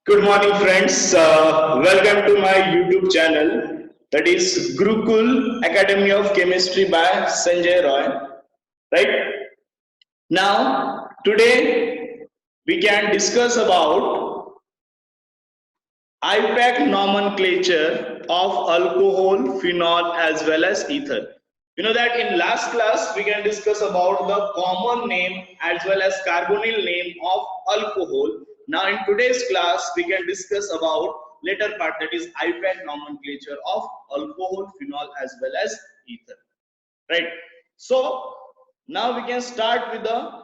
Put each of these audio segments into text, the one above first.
Good morning, friends. Welcome to my YouTube channel, that is Gurukul Academy of Chemistry by Sanjay Roy. Right now, today we can discuss about IPAC nomenclature of alcohol, phenol, as well as ether. You know that in last class we can discuss about the common name as well as carbonyl name of alcohol. Now in today's class we can discuss about later part, that is IPAC nomenclature of alcohol, phenol, as well as ether. Right. So now we can start with the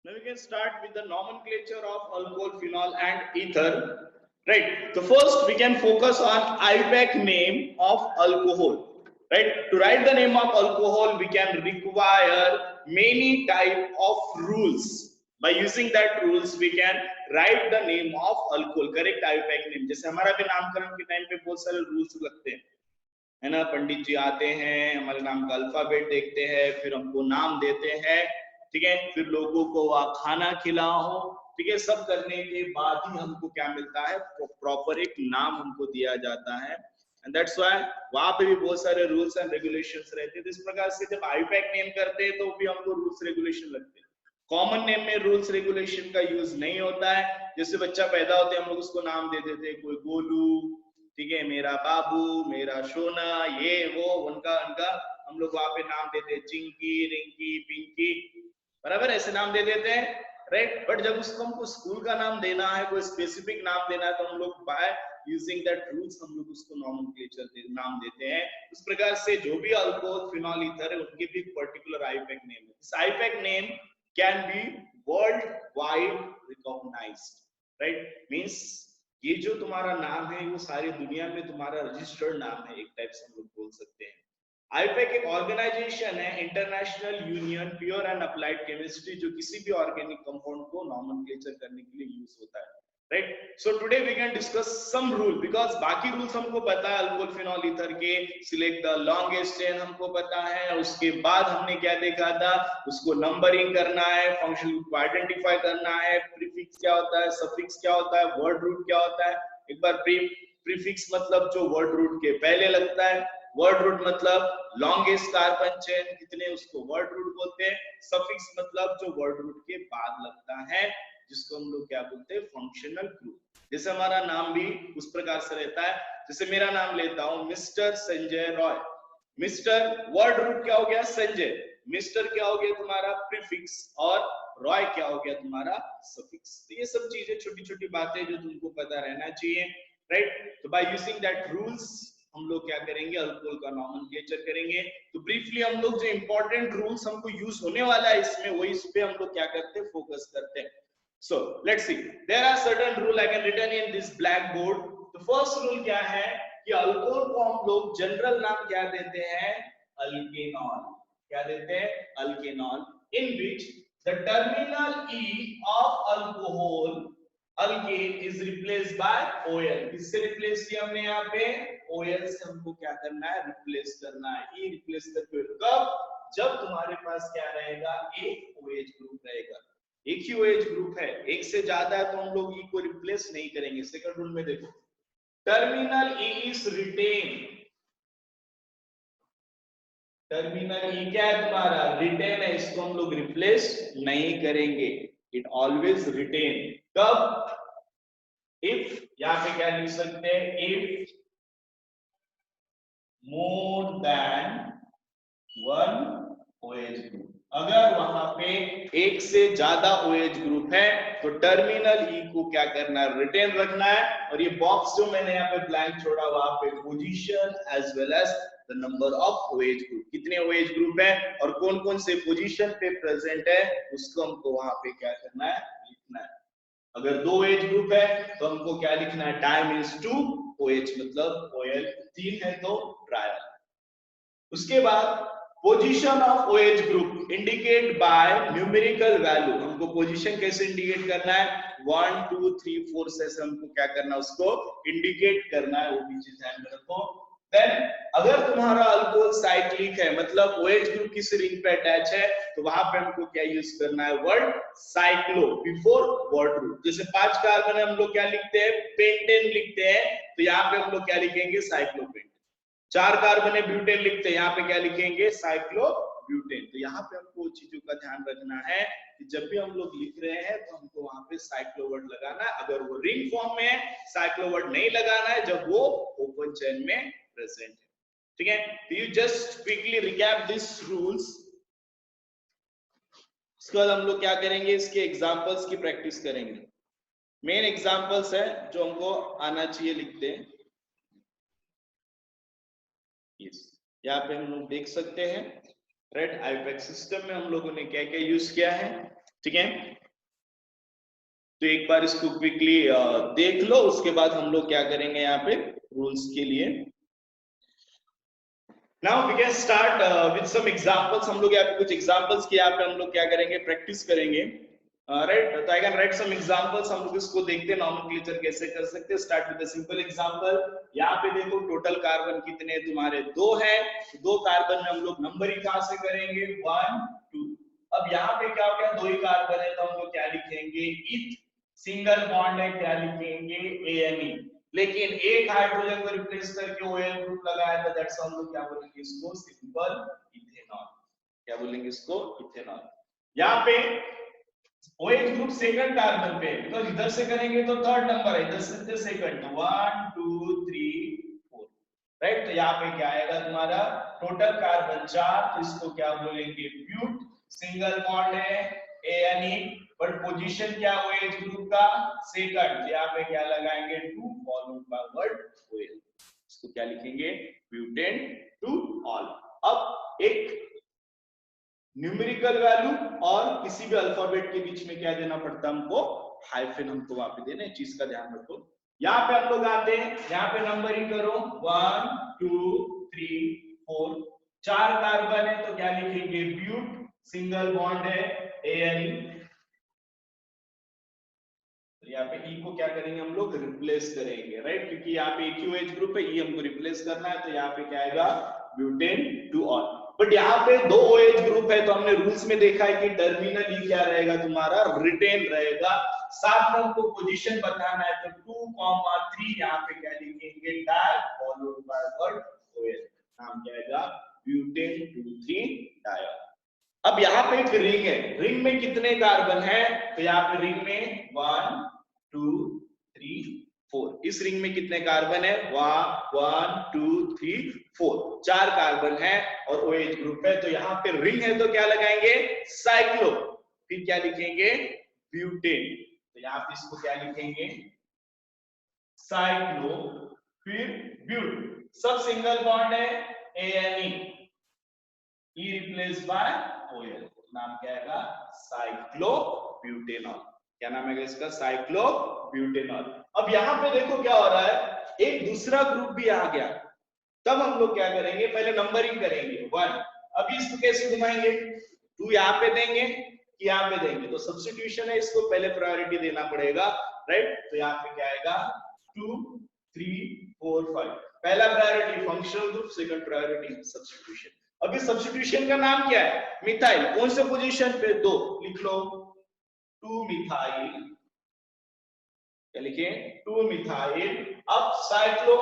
Now we can start with the nomenclature of alcohol, phenol, and ether. Right. So first we can focus on IPAC name of alcohol. Right. To write the name of alcohol, we can require many type of rules. By using that rules, we can write the name of alcohol. Correct IPAC name. जैसे हमारा भी नामकरण के time पे बहुत सारे rules लगते हैं, है ना। पंडित जी आते हैं, हमारे नाम का अल्फाबेट देखते हैं, फिर हमको नाम देते हैं, ठीक है। फिर लोगों को वहाँ खाना खिलाओ, ठीक है। सब करने के बाद ही हमको क्या मिलता है, प्रॉपर एक नाम हमको दिया जाता है। एंड दैट्स व्हाई वहां पे भी बहुत सारे रूल्स एंड रेगुलेशंस रहते हैं। तो इस प्रकार से जब आईपैक नेम करते हैं तो भी हमको रूल्स रेगुलेशन लगते हैं। कॉमन नेम में रूल्स रेगुलेशन का यूज नहीं होता है। जैसे बच्चा पैदा होते हैं, हम लोग उसको नाम दे देते हैं, कोई गोलू, ठीक है, मेरा बाबू, मेरा सोना, ये वो, उनका उनका हम लोग वहां पे नाम देते हैं, चिंकी, रिंकी, पिंकी, बराबर ऐसे नाम दे देते हैं। राइट। बट जब उसको हमको स्कूल का नाम देना है, कोई स्पेसिफिक नाम देना है, तो हम लोग बाय यूजिंग दैट रूल्स हम लोग उसको नॉमेनक्लेचर नाम देते हैं। इस प्रकार से जो भी अल्कोहल, फिनॉल, ईथर है, उनके भी पर्टिकुलर आईपैक नेम है। This IUPAC name can be world wide recognised. Right. Means ये जो तुम्हारा नाम है वो सारी दुनिया में तुम्हारा रजिस्टर्ड नाम है, एक टाइप से हम लोग बोल सकते हैं। आईपैक एक ऑर्गेनाइजेशन है, international union pure and applied chemistry, जो किसी भी ऑर्गेनिक कंपाउंड को नॉमेनक्लेचर करने के लिए यूज होता है। Right. So today we can discuss some rule, because बाकी रूल्स हमको पता है अल्कोहल, फिनॉल, ईथर के। सिलेक्ट द लॉन्गेस्ट चेन हमको पता है। उसके बाद हमने क्या देखा था, उसको नंबरिंग करना है, फंक्शन को आइडेंटिफाई करना है, प्रीफिक्स क्या होता है, सफिक्स क्या होता है, वर्ड रूट क्या होता है। एक बार प्रीफिक्स मतलब जो वर्ड रूट के पहले लगता है, वर्ड रूट मतलब लॉन्गेस्ट कार्बन चेन कितने, उसको वर्ड रूट बोलते हैं। सफिक्स मतलब जो वर्ड रूट के बाद लगता है, जिसको हम लोग क्या बोलते हैं, फंक्शनल ग्रुप। जैसे हमारा नाम भी उस प्रकार से रहता है। जैसे मेरा नाम लेता हूं, mister Sanjay Roy. Mister word root क्या हो गया, संजय। मिस्टर क्या हो गया तुम्हारा प्रीफिक्स, और रॉय क्या हो गया तुम्हारा सफिक्स। तो ये सब चीजें, छोटी छोटी बातें जो तुमको पता रहना चाहिए। राइट। तो बाय यूजिंग दैट रूल्स हम लोग क्या करेंगे, अल्कोहल का नॉमेनक्लेचर करेंगे। तो ब्रीफली हम लोग जो इंपॉर्टेंट रूल्स हमको यूज होने वाला है इसमें, वही इस पे हम लोग क्या करते हैं, फोकस करते हैं। So let's see, there are certain rule I can written in this black board. तो फर्स्ट रूल क्या है कि अल्कोहल को हम लोग जनरल नाम क्या देते हैं, अल्केनॉल। क्या देते हैं, alkanol. In which the terminal e of alcohol, alkane, is replaced by OL. किससे रिप्लेस किया हमने यहाँ पे, ओएल से हमको क्या करना है, रिप्लेस करना है। ई रिप्लेस करके कब, जब तुम्हारे पास क्या रहेगा, एक ओएच ग्रुप रहेगा। एक ही ओएच ग्रुप है, एक से ज्यादा है तो हम लोग ई को रिप्लेस नहीं करेंगे। सेकंड रूल में देखो, terminal e is retain. Terminal e क्या है तुम्हारा, रिटेन है, इसको हम लोग रिप्लेस नहीं करेंगे। It always written. कब, इफ, यहां पे क्या लिख सकते हैं, if more than one OH group. अगर वहां पे एक से ज्यादा OH ग्रुप है तो टर्मिनल ई को क्या करना है, रिटेन रखना है। और ये बॉक्स जो मैंने यहाँ पे ब्लैंक छोड़ा, वहां पे position as well as the number of OH group, कितने OH ग्रुप है और कौन कौन से पोजीशन पे प्रेजेंट है, उसको हमको वहां पे क्या करना है, लिखना है। अगर दो OH ग्रुप है तो हमको क्या लिखना है, टाइम इज 2 OH मतलब OL, 3 है तो ट्रायल। उसके बाद position of OH group indicate bye numerical value. हमको पोजीशन कैसे इंडिकेट करना है, 1 2 3 4 से हमको क्या करना है, उसको इंडिकेट करना है। वो भी चीज ध्यान में रखो। देन अगर तुम्हारा अल्कोहल साइक्लिक है, मतलब OH ग्रुप किस रिंग पे अटैच है, तो वहां पे हमको क्या यूज करना है, word cyclo before word root. जैसे 5 कार्बन है, हम लोग क्या लिखते हैं, पेंटेन लिखते हैं, तो यहाँ पे हम लोग क्या लिखेंगे, साइक्लोपेंटेन। 4 कार्बन है, ब्यूटेन लिखते हैं, यहाँ पे क्या लिखेंगे, साइक्लोब्यूटेन। तो यहाँ पे हमको चीजों का ध्यान रखना है कि जब भी हम लोग लिख रहे हैं तो हमको वहां पे साइक्लो वर्ड लगाना है। अगर वो रिंग फॉर्म में है, साइक्लो वर्ड नहीं लगाना है जब वो ओपन चेन में प्रेजेंट है। ठीक है, तो you just quickly recap this rules. इसके बाद हम लोग क्या करेंगे, इसके एग्जांपल्स की प्रैक्टिस करेंगे। मेन एग्जांपल्स है जो हमको आना चाहिए, लिखते हैं। यस, यहाँ पे हम लोग देख सकते हैं, राइट, आईपैक सिस्टम में हम लोगों ने क्या क्या यूज किया है। ठीक है, तो एक बार इसको क्विकली देख लो, उसके बाद हम लोग क्या करेंगे यहाँ पे रूल्स के लिए। Now we can start with some examples. हम लोग यहाँ पे कुछ examples के यहाँ पे हम लोग क्या करेंगे, प्रैक्टिस करेंगे, राइट। तो I can write some examples, हम लोग इसको देखते हैं नॉमेनक्लेचर कैसे कर सकते हैं। Start with a simple example. यहाँ पे देखो टोटल कार्बन कितने तुम्हारे, 2 हैं, तो 2 कार्बन में हम लोग नंबरिंग कहाँ से करेंगे, 1 2। अब यहाँ पे क्या हो गया, 2 ही कार्बन है, तो हम लोग क्या लिखेंगे, इथ। सिंगल बॉन्ड है, क्या लिखेंगे, ANE। लेकिन एक हाइड्रोजन को रिप्लेस करके OL ग्रुप लगाया था, दैट्स हम लोग क्या बोलेंगे इसको, सिंपल इथेनॉल। क्या बोलेंगे इसको, इथेनॉल। यहाँ पे OH ग्रुप सेकंड कार्बन पे, बिकॉज़ इधर से करेंगे तो थर्ड नंबर है, इधर से सेकंड, 1 2 3 4, राइट। तो यहाँ पे क्या आएगा तुम्हारा, टोटल कार्बन 4, तो इसको क्या बोलेंगे, ब्यूट। सिंगल बॉन्ड है, ANE, बट पोजीशन क्या OH ग्रुप का, सेकंड, तो यहाँ पे क्या लगाएंगे, 2 फॉलोड बाय वर्ड OL। इसको क्या लिखेंगे, ब्यूटेन टू ऑल। अब एक न्यूमेरिकल वैल्यू और किसी भी अल्फाबेट के बीच में क्या देना पड़ता है हमको, हाइफन हमको वहां पे देना है, चीज का ध्यान रखो। यहाँ पे हम लोग आते हैं, यहाँ पे नंबरिंग करो, 1 2 3 4, 4 कार्बन है, तो क्या लिखेंगे, ब्यूट। सिंगल बॉन्ड है, ANE। तो यहाँ पे E को क्या करेंगे हम लोग, रिप्लेस करेंगे, राइट, क्योंकि यहाँ पे एक ही OH ग्रुप है, E हमको रिप्लेस करना है, तो यहाँ पे क्या आएगा, ब्यूटेन टू ऑल। बट यहाँ पे 2 OH ग्रुप है, तो हमने रूल्स में देखा है कि टर्मिनल E क्या रहेगा तुम्हारा, रिटेन रहेगा। साथ में हमको पोजीशन बताना है, तो 2, 3 यहाँ पे क्या लिखेंगे, di followed by word OL। नाम क्या आएगा, ब्यूटेन 2,3 डाई। अब यहाँ पे एक रिंग है, रिंग में कितने कार्बन है, तो यहाँ पे रिंग में 1 2 3 4। इस रिंग में कितने कार्बन है, 1 2 3 4, 4 कार्बन है और OH ग्रुप है। तो यहाँ पे रिंग है, तो क्या लगाएंगे, साइक्लो, फिर क्या लिखेंगे, ब्यूटेन। तो यहाँ पे इसको क्या लिखेंगे, साइक्लो, फिर ब्यूट। सब सिंगल बॉन्ड है, ANE, E replace by OL। नाम क्या आएगा, साइक्लोब्यूटेनॉल। क्या नाम है इसका, साइक्लोब्यूटेनॉल। अब यहाँ पे देखो क्या हो रहा है, एक दूसरा ग्रुप भी आ गया, तब हम लोग क्या करेंगे, पहले नंबरिंग करेंगे 1। अभी इसको कैसे घुमाएंगे, 2 यहाँ पे देंगे कि यहाँ पे देंगे, तो सब्स्टिट्यूशन है, इसको पहले प्रायोरिटी देना पड़ेगा, राइट। तो यहाँ पे क्या आएगा, 2 3 4 5। पहला priority functional group, second priority substitution. अभी सब्स्टिट्यूशन का नाम क्या है, मिथाइल। कौन से पोजीशन पे, 2, लिख लो, 2 मिथाइल। क्या लिखे, 2 मिथाइल। अब साइक्लो,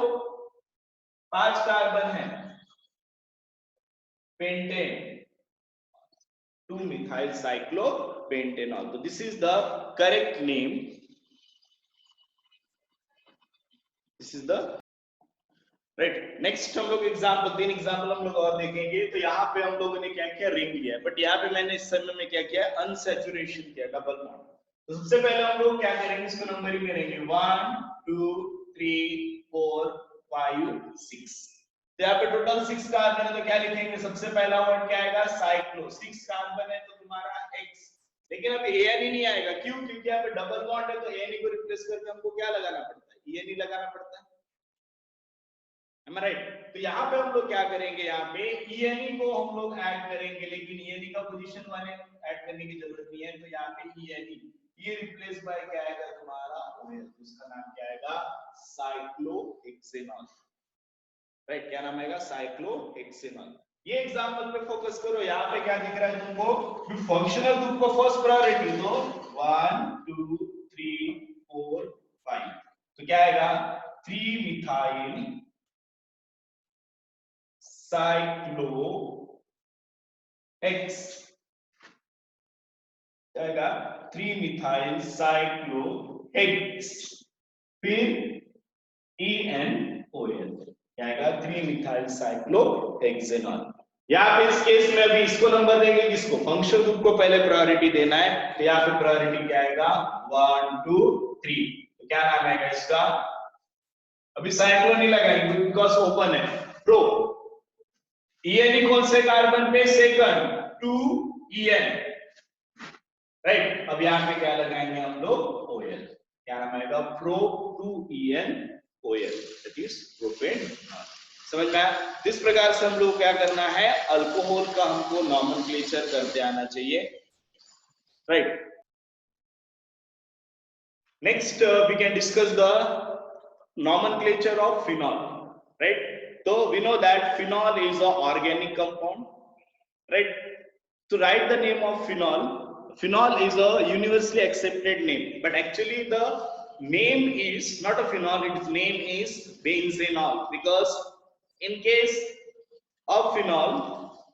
5 कार्बन है, पेंटेन, 2 मिथाइल साइक्लोपेंटेनॉल। तो this is the correct name, this is the right. Next हम लोग एग्जाम्पल, 3 एग्जाम्पल हम लोग और देखेंगे। तो यहाँ पे हम लोगों ने क्या किया, रिंग लिया, बट यहाँ पे मैंने इस समय में क्या किया, अनसैचुरेशन किया, डबल बॉन्ड। तो सबसे पहले हम लोग क्या करेंगे, इसको नंबरिंग करेंगे, 1 2 3 4 5 6। तो यहाँ पे टोटल 6 कार्बन है, तो क्या लिखेंगे, सबसे पहला वर्ड क्या आएगा, साइक्लो। 6 कार्बन है तो तुम्हारा X। लेकिन अब ANE नहीं आएगा, क्यों, क्योंकि यहाँ पे डबल बॉन्ड है, तो ANE को रिप्लेस करके हमको क्या लगाना पड़ता है, ENE लगाना पड़ता है, राइट। तो यहाँ पे हम लोग क्या करेंगे, यहाँ पे ENE को हम लोग ऐड करेंगे, लेकिन ENE का पोजीशन वाले ऐड करने की जरूरत नहीं है। तो यहाँ पे ENE, ये रिप्लेस बाय क्या आएगा तुम्हारा OL, उसका नाम क्या आएगा, साइक्लोहेक्सेनॉल। राइट, क्या नाम आएगा, साइक्लोहेक्सेनॉल। ये एग्जांपल पे फोकस करो, यहाँ पे क्या दिख रहा है तुमको, फंक्शनल ग्रुप को फर्स्ट प्रायोरिटी, तो 1 2 3 4 5, तो क्या आएगा 3 मिथाइल साइक्लो एक्स, आएगा 3 मिथाइल साइक्लो एक्स, फिर ENOL, क्या आएगा 3 मिथाइल साइक्लोहेक्सेनॉल। यहाँ पे इस केस में अभी इसको नंबर देंगे, किसको, फंक्शनल ग्रुप को पहले प्रायोरिटी देना है, तो यहाँ पे प्रायोरिटी क्या आएगा 1 2 3, तो क्या नाम आएगा इसका, अभी साइक्लो नहीं लगाएंगे बिकॉज ओपन है, प्रो, EN कौन से कार्बन पे, सेकंड, 2 EN, राइट। अब यहाँ पे क्या लगाएंगे हम लोग, OL, क्या नाम आएगा, pro 2 ENOL, that is propane. समझ में आया? इस प्रकार से हम लोग क्या करना है, अल्कोहल का हमको नॉमेनक्लेचर करते आना चाहिए, right. Next we can discuss the nomenclature of phenol, right? So we know that phenol is a organic compound, right? To write the name of phenol, phenol is a universally accepted name, but actually the name is not a phenol, its name is benzenol, because in case of phenol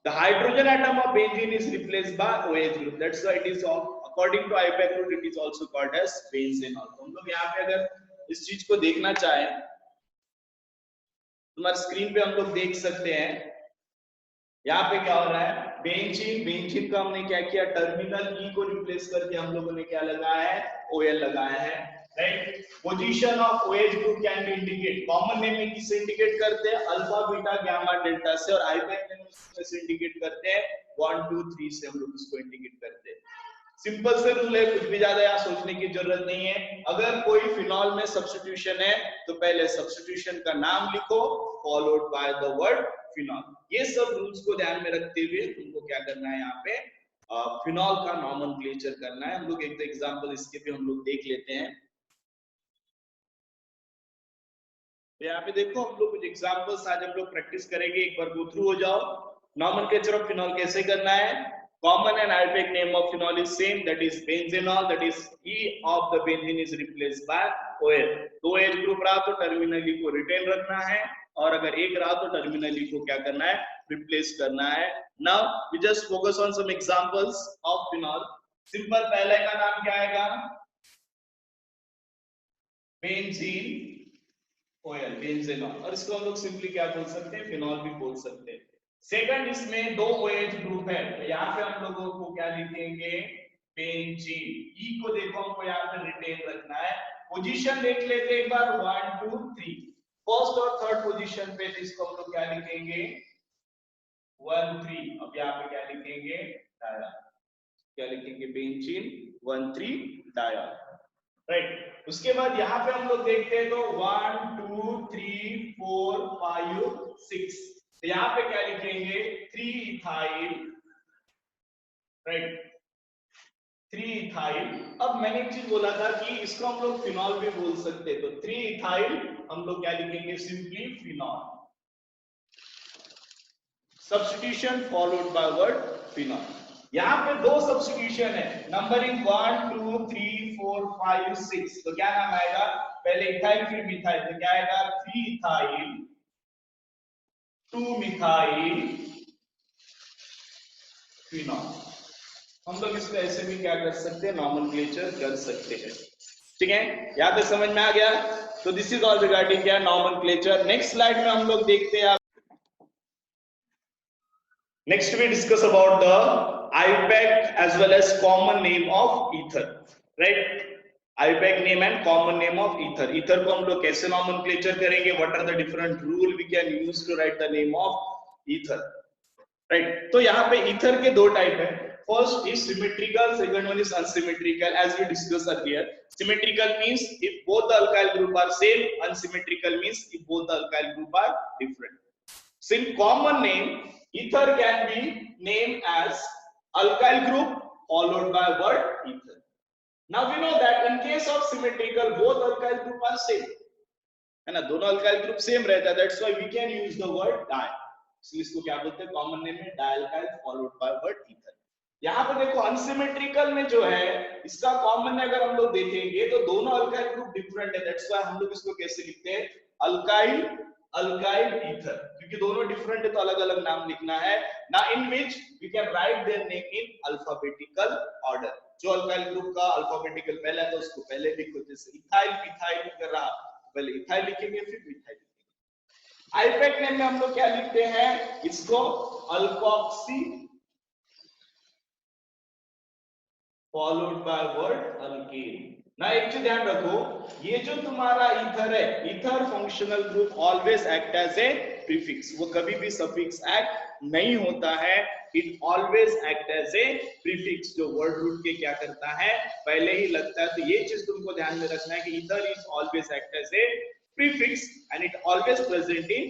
the hydrogen atom of benzene is replaced by OH group, that's why it is according to IUPAC rule it is also called as benzenol। तो हम लोग यहाँ पे अगर इस चीज को देखना चाहे, तुम्हारे स्क्रीन पे हम लोग देख सकते हैं, यहाँ पे क्या हो रहा है, बेंजीन, बेंजीन का हमने क्या किया, टर्मिनल ई को रिप्लेस करके हम लोगों ने क्या लगाया है, OL लगाया है, right. Position of OH group can be indicate, common name में किसे इंडिकेट करते हैं, अल्फा बीटा गामा डेल्टा से, और आईपैक नेम से इंडिकेट करते हैं 1 2 3 से, हम लोग इसको इंडिकेट करते हैं। सिंपल से रूल है, कुछ भी ज्यादा यहाँ सोचने की जरूरत नहीं है। अगर कोई फिनॉल में सब्स्टिट्यूशन है तो पहले सब्स्टिट्यूशन का नाम लिखो followed by the word phenol. ये सब रूल्स को ध्यान में रखते हुए तुमको क्या करना है, यहाँ पे फिनॉल का नॉमेनक्लेचर करना है। हम लोग एक एग्जांपल इसके भी हम लोग देख लेते हैं। तो यहाँ पे देखो, हम लोग कुछ एग्जांपल्स आज हम लोग प्रैक्टिस करेंगे, एक बार गो थ्रू हो जाओ। नॉमेनक्लेचर ऑफ फिनॉल कैसे करना है, common and IUPAC name of phenol is same, that is benzenol, that is E of the benzene is replaced by OH। दो OH ग्रुप रहा तो टर्मिनली को रिटेन रखना है, और अगर एक रहा तो टर्मिनली को क्या करना है, रिप्लेस करना है। Now we just focus on some examples of phenol. Simple, पहले का नाम क्या आएगा, बेंजीन OL, बेंजेनॉल, और इसको हम लोग सिंपली क्या बोल सकते हैं, फिनॉल भी बोल सकते हैं। सेकंड, इसमें दो OH ग्रुप है, तो यहाँ पे हम लोगों को क्या लिखेंगे, बेंजीन। ई को देखो हमको यहाँ पे रिटेन रखना है। पोजीशन देख लेते हैं एक बार, 1 2 3, फर्स्ट और थर्ड पोजीशन पे, इसको हम लोग क्या लिखेंगे, 1 3। अब यहाँ पे क्या लिखेंगे, डाया, क्या लिखेंगे, बेंजीन 1 3 डाया, राइट। उसके बाद यहाँ पे हम लोग देखते हैं तो 1 2 3 4 5 6, तो यहाँ पे क्या लिखेंगे, 3 इथाइल, राइट, 3 इथाइल। अब मैंने एक चीज बोला था कि इसको हम लोग फिनॉल भी बोल सकते हैं, तो 3 इथाइल हम लोग क्या लिखेंगे, simply phenol, substitution followed by word phenol. यहाँ पे दो सब्स्टिट्यूशन है, नंबरिंग 1 2 3 4 5 6, तो क्या नाम आएगा, पहले इथाइल फिर मिथाइल, तो क्या आएगा 3 इथाइल 2 मिथाइल फिनॉल। हम लोग इसको ऐसे भी क्या कर सकते हैं, नॉमेनक्लेचर कर सकते हैं, ठीक है। यहाँ पे समझ में आ गया। तो दिस इज ऑल रिगार्डिंग क्या, नॉमेनक्लेचर। नेक्स्ट स्लाइड में हम लोग देखते हैं, next we discuss about the IUPAC as well as common name of ether, right? IUPAC name and common name of ether। ether को हम लोग कैसे nomenclature करेंगे, what are the different rule we can use to write the name of ether, right? तो यहाँ पे ether के दो टाइप है, first is symmetrical, second one is unsymmetrical, as we discussed earlier। Symmetrical means if both the alkyl group are same, unsymmetrical means if both the alkyl group are different। So in common name, ether can be named as alkyl group followed by word ether। Now we know that in case of symmetrical, both alkyl group are same, है ना, दोनों alkyl group same रहता है, that's why we can use the word di, इसलिए इसको क्या बोलते हैं कॉमन नेम में dialkyl followed by word ether. यहाँ पे देखो अनसिमेट्रिकल में जो है इसका कॉमन अगर हम लोग देखेंगे तो दोनों अल्काइल ग्रुप डिफरेंट है, दैट्स व्हाई हम लोग इसको कैसे लिखते हैं अल्काइल अल्काइल ईथर, क्योंकि दोनों डिफरेंट है तो अलग अलग नाम लिखना है ना, in which we can write their name in alphabetical order. जो अल्काइल ग्रुप का अल्फाबेटिकल पहला है तो उसको पहले लिखो, जैसे इथाइल मिथाइल कर रहा पहले इथाइल लिखेंगे फिर मिथाइल लिखेंगे। आईपैक नेम में हम लोग क्या लिखते हैं इसको alkoxy followed by word alkane ना। एक चीज ध्यान रखो, ये जो तुम्हारा ईथर है, ether functional group always act as a prefix, वो कभी भी सफिक्स एक्ट नहीं होता है, it always act as a prefix, जो वर्ड रूट के क्या करता है पहले ही लगता है। तो ये चीज तुमको ध्यान में रखना है कि ether is always act as a prefix and it always present in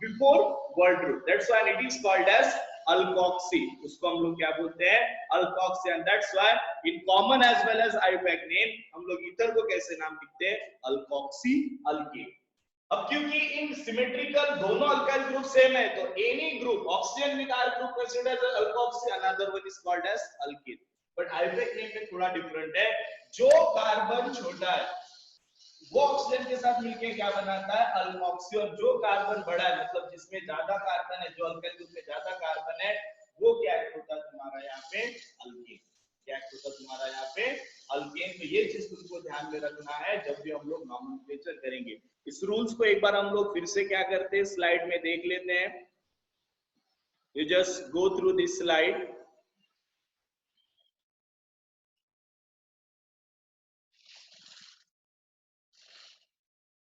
before word root, that's why it is called as alkoxy, उसको हम लोग क्या बोलते हैं alkoxy, and that's why in common as well as IUPAC name हम लोग ether को कैसे नाम लिखते हैं alkoxy alkane। अब क्योंकि इन सिमेट्रिकल दोनों अल्काइल ग्रुप सेम है तो any group oxygen with R group considered as alkoxy, another one is called as alkane, but IUPAC name में थोड़ा डिफरेंट है, जो कार्बन छोटा है वो ऑक्सीजन के साथ मिलके क्या बनाता है अल्कोक्सी, और जो कार्बन बड़ा है मतलब जिसमें ज्यादा कार्बन है, जो अल्काइल ग्रुप में ज्यादा कार्बन है वो क्या होता है तुम्हारा यहाँ पे अल्केन, क्या होता है तुम्हारा यहाँ पे अल्केन। तो ये चीज तुमको ध्यान में रखना है जब भी हम लोग नॉमेनक्लेचर करेंगे। इस रूल्स को एक बार हम लोग फिर से क्या करते हैं स्लाइड में देख लेते हैं, you just go through this slide.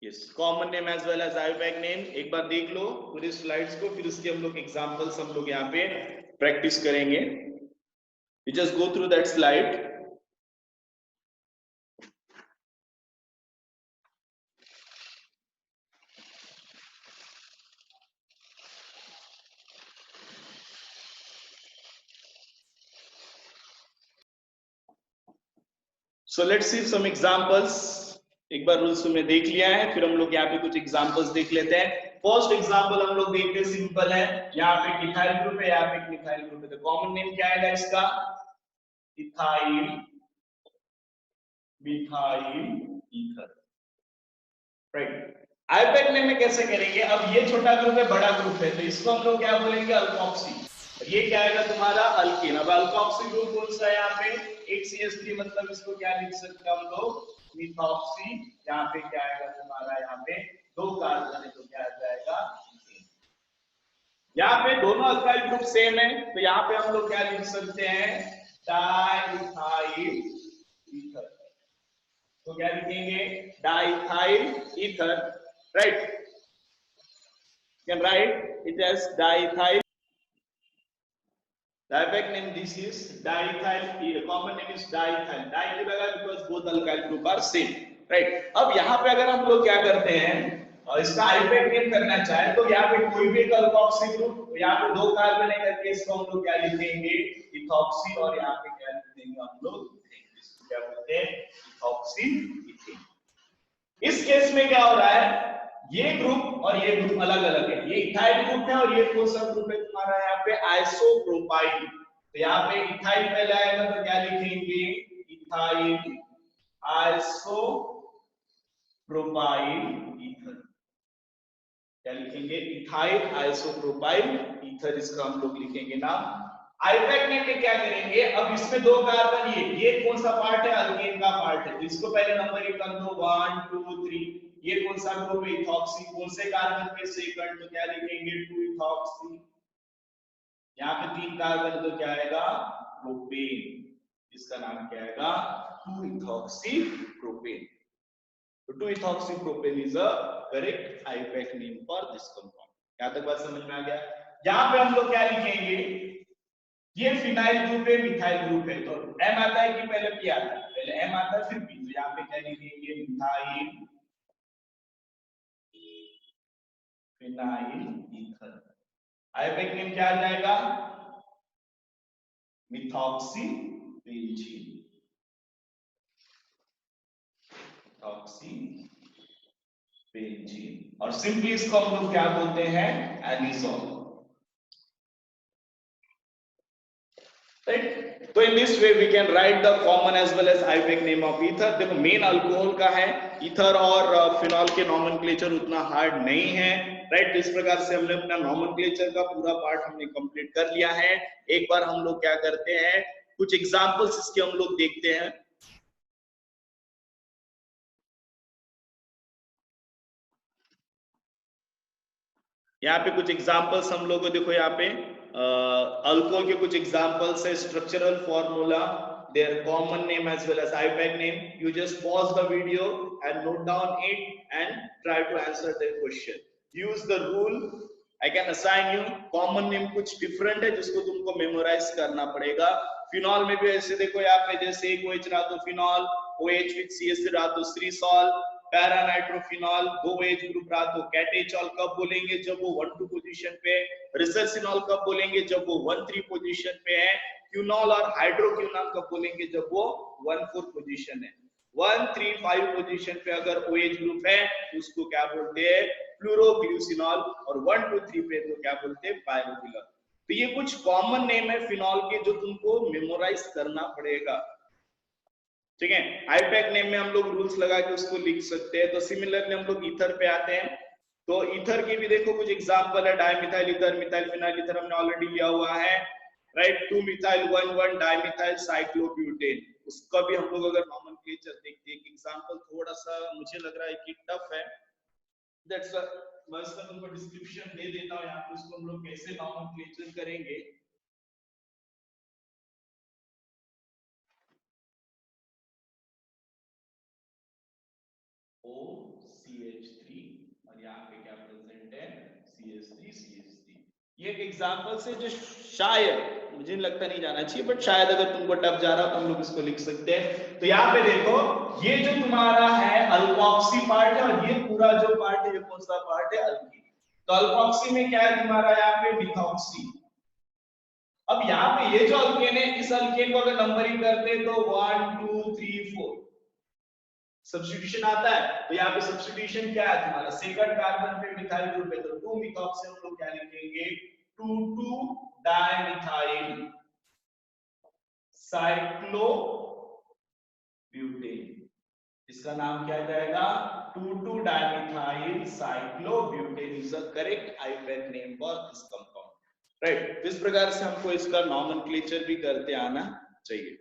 Yes, common name as well as IUPAC name एक बार देख लो पूरी स्लाइड्स को, फिर उसके हम लोग एग्जांपल्स हम लोग यहाँ पे प्रैक्टिस करेंगे। You just go through that slide. So let's see some examples. एक बार रूल्स में देख लिया है, फिर हम लोग यहाँ पे कुछ एग्जांपल्स देख लेते हैं। फर्स्ट एग्जांपल हम लोग देखते हैं, सिंपल है, यहाँ पे इथाइल ग्रुप है, यहाँ पे मिथाइल ग्रुप है, तो कॉमन नेम क्या आएगा इसका ethyl methyl ether, right. IUPAC name में कैसे करेंगे, अब ये छोटा ग्रुप है बड़ा ग्रुप है तो इसको हम लोग क्या बोलेंगे अल्कोक्सी, ये क्या आएगा तुम्हारा अल्केन। अब अल्कोक्सी ग्रुप कौन सा है यहाँ पे एक CH3, मतलब इसको क्या लिख सकते हैं हम लोग मिथॉक्सी, यहाँ पे क्या आएगा तुम्हारा यहाँ पे दो कार्बन है तो क्या आ जाएगा, यहाँ पे दोनों अल्काइल ग्रुप सेम है तो यहाँ पे हम लोग क्या लिख सकते हैं डाइथाइल ईथर, तो क्या लिखेंगे diethyl ether, right, can write it as diethyl. IUPAC name this is diethyl, common name is diethyl, di क्यों लगा because both alkyl group are same, right। अब यहाँ पे अगर हम लोग क्या करते हैं इसका IUPAC name करना चाहे तो यहाँ पे कोई भी अल्कोक्सी ग्रुप, यहाँ पे दो कार्बन है करके इसको हम लोग क्या लिखेंगे इथॉक्सी, और यहाँ पे क्या लिख देंगे हम लोग इसको क्या बोलते हैं इथॉक्सी इथेन। इस केस में क्या हो रहा है ये ग्रुप और ये ग्रुप अलग अलग है, ये इथाइल ग्रुप है और ये कौन सा ग्रुप है तुम्हारा यहाँ पे आइसोप्रोपाइल, तो यहाँ पे इथाइल पहले आएगा तो क्या लिखेंगे इथाइल आइसोप्रोपाइल ईथर, क्या लिखेंगे इथाइल आइसोप्रोपाइल ईथर, इसका हम लोग लिखेंगे नाम। आईपैक नेम में क्या करेंगे, अब इसमें दो कार्बन, ये कौन सा पार्ट है अल्केन का पार्ट है, तो इसको पहले नंबरिंग कर दो 1 2 3, ये कौन सा ग्रुप है इथॉक्सी, कौन से कार्बन पे सेकंड, तो क्या लिखेंगे 2 इथॉक्सी, यहाँ पे 3 कार्बन तो क्या आएगा प्रोपेन, इसका नाम क्या आएगा 2 इथॉक्सी प्रोपेन, तो 2 ethoxy propane is a correct IUPAC name for this compound. यहाँ तक बात समझ में आ गया। यहाँ पे हम लोग क्या लिखेंगे, ये फिनाइल ग्रुप है मिथाइल ग्रुप है तो M आता है कि पहले P आता है, पहले M आता है फिर P, तो यहाँ पे क्या लिखेंगे methyl phenyl ether. IUPAC name क्या आ जाएगा मिथॉक्सी बेंजीन, मिथॉक्सी बेंजीन, और सिंपली इसको हम लोग क्या बोलते हैं, एलिजोल, राइट। तो in this way we can write the common as well as IUPAC name of ether. देखो मेन अल्कोहल का है, ईथर और फिनॉल के नॉमेनक्लेचर उतना हार्ड नहीं है, राइट। इस प्रकार से हमने अपना नॉमेनक्लेचर का पूरा पार्ट हमने कंप्लीट कर लिया है। एक बार हम लोग क्या करते हैं, कुछ एग्जांपल्स इसके हम लोग देखते हैं। यहाँ पे कुछ एग्जांपल्स हम लोग को देखो, यहाँ पे अल्कोहल के कुछ एग्जांपल्स है, structural formula, their common name as well as IUPAC name. You just pause the video and note down it and try to answer the question. Use the rule. I can assign you common name कुछ different है जिसको तुमको memorize करना पड़ेगा। Phenol में भी ऐसे देखो, यहाँ पे जैसे एक OH रहा तो फिनॉल, OH with CH रहा तो श्रीसॉल, पैरानाइट्रोफिनॉल, दो OH ग्रुप रहा तो कैटेचॉल कब बोलेंगे, जब वो 1-2 पोजीशन पे, रिसर्सिनॉल कब बोलेंगे, जब वो 1-3 पोजीशन पे है, क्यूनॉल और हाइड्रोक्यूनॉल कब बोलेंगे, जब वो 1-4 पोजीशन है। 1-3-5 पोजीशन पे अगर OH ग्रुप है तो उसको क्या बोलते हैं, फ्लोरोग्लिसरॉल, और 1-2-3 पे तो क्या बोलते हैं, पायरोग्लिसरॉल। तो ये कुछ कॉमन नेम है फिनॉल के जो तुमको मेमोराइज करना पड़ेगा, ठीक है। आईयूपैक नेम में हम लोग रूल्स लगा के उसको लिख सकते हैं। तो सिमिलरली हम लोग ईथर पे आते हैं, तो ईथर के भी देखो कुछ एग्जांपल है, dimethyl ether, methyl phenyl ether हमने ऑलरेडी लिया हुआ है, राइट। 2-methyl-1,1 डाइमिथाइल साइक्लोब्यूटेन, उसका भी हम लोग अगर नॉमेनक्लेचर देखते हैं, एग्जांपल थोड़ा सा मुझे लग रहा है कि टफ है, दैट्स मैं इसका तुमको डिस्क्रिप्शन दे देता हूं, यहाँ पे उसको हम लोग कैसे नॉमेनक्लेचर करेंगे। OCH3 और यहाँ पे क्या प्रेजेंट है, CH3। ये एक एग्जांपल से जो शायद मुझे लगता नहीं जाना चाहिए, बट शायद अगर तुमको टफ जा रहा हो तो हम लोग इसको लिख सकते हैं। तो यहाँ पे देखो, ये जो तुम्हारा है अल्कोक्सी पार्ट है, और ये पूरा जो पार्ट है ये कौन सा पार्ट है, अल्कीन। तो अल्कोक्सी में क्या है तुम्हारा, यहाँ पे मिथॉक्सी। अब यहाँ पे ये जो अल्केन है, इस अल्केन को अगर नंबरिंग करते हैं तो 1 2 3 4 सब्स्टिट्यूशन आता है। तो यहाँ पे सब्स्टिट्यूशन क्या है तुम्हारा, सेकंड कार्बन पे मिथाइल ग्रुप है तो 2 मिथॉक्सी हम लोग क्या लिखेंगे, 2 डाइमिथाइल साइक्लोब्यूटेन। इसका नाम क्या जाएगा, 2 dimethyl cyclobutane is the correct IUPAC name for this compound, right. इस प्रकार से हमको इसका नॉमेनक्लेचर भी करते आना चाहिए।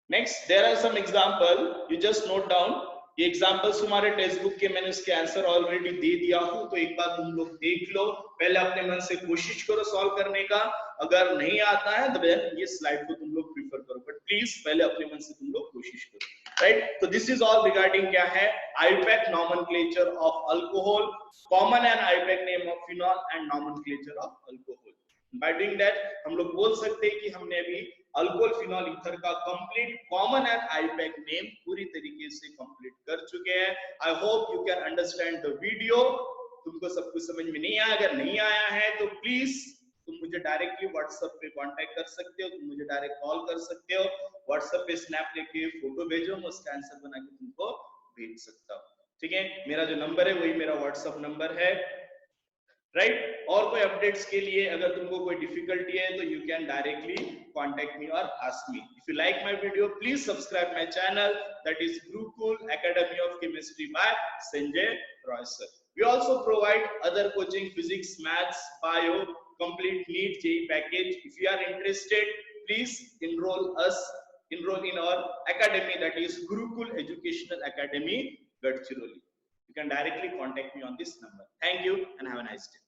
Next, there are some example, you just note down. ये एग्जांपल्स तुम्हारे टेक्स्ट बुक के मैंने इसके आंसर ऑलरेडी दे दिया हूं, तो एक बार तुम लोग देख लो, पहले अपने मन से कोशिश करो सॉल्व करने का। अगर नहीं आता है तो ये स्लाइड को तुम लोग प्रीफर करो, बट प्लीज पहले अपने मन से तुम लोग कोशिश करो, राइट। तो दिस इज ऑल रिगार्डिंग क्या है, IUPAC nomenclature of alcohol, common and IUPAC name of phenol and nomenclature of alcohol. By doing that हम लोग बोल सकते हैं कि हमने अभी अल्कोहल फिनॉल ईथर का complete common and IUPAC name पूरी तरीके से कंप्लीट कर चुके हैं। I hope you can understand the video. तुमको सब कुछ समझ में नहीं आया, अगर नहीं आया है तो प्लीज तुम मुझे डायरेक्टली व्हाट्सएप पे कांटेक्ट कर सकते हो, तुम मुझे डायरेक्ट कॉल कर सकते हो, व्हाट्सएप पे स्नैप लेके फोटो भेजो, मैं उसका आंसर बना के तुमको भेज सकता हूँ, ठीक है। मेरा जो नंबर है वही मेरा व्हाट्सएप नंबर है, राइट। और कोई अपडेट्स के लिए अगर तुमको कोई डिफिकल्टी है तो you can directly contact me और ask me. If you like my video please subscribe my channel, that is Gurukul academy of chemistry by Sanjay Roy sir. We also provide other coaching, physics, maths, bio, complete NEET JEE package. If you are interested, please enroll in our academy, that is Gurukul Educational Academy, Gadchiroli. You can directly contact me on this number. Thank you and have a nice day.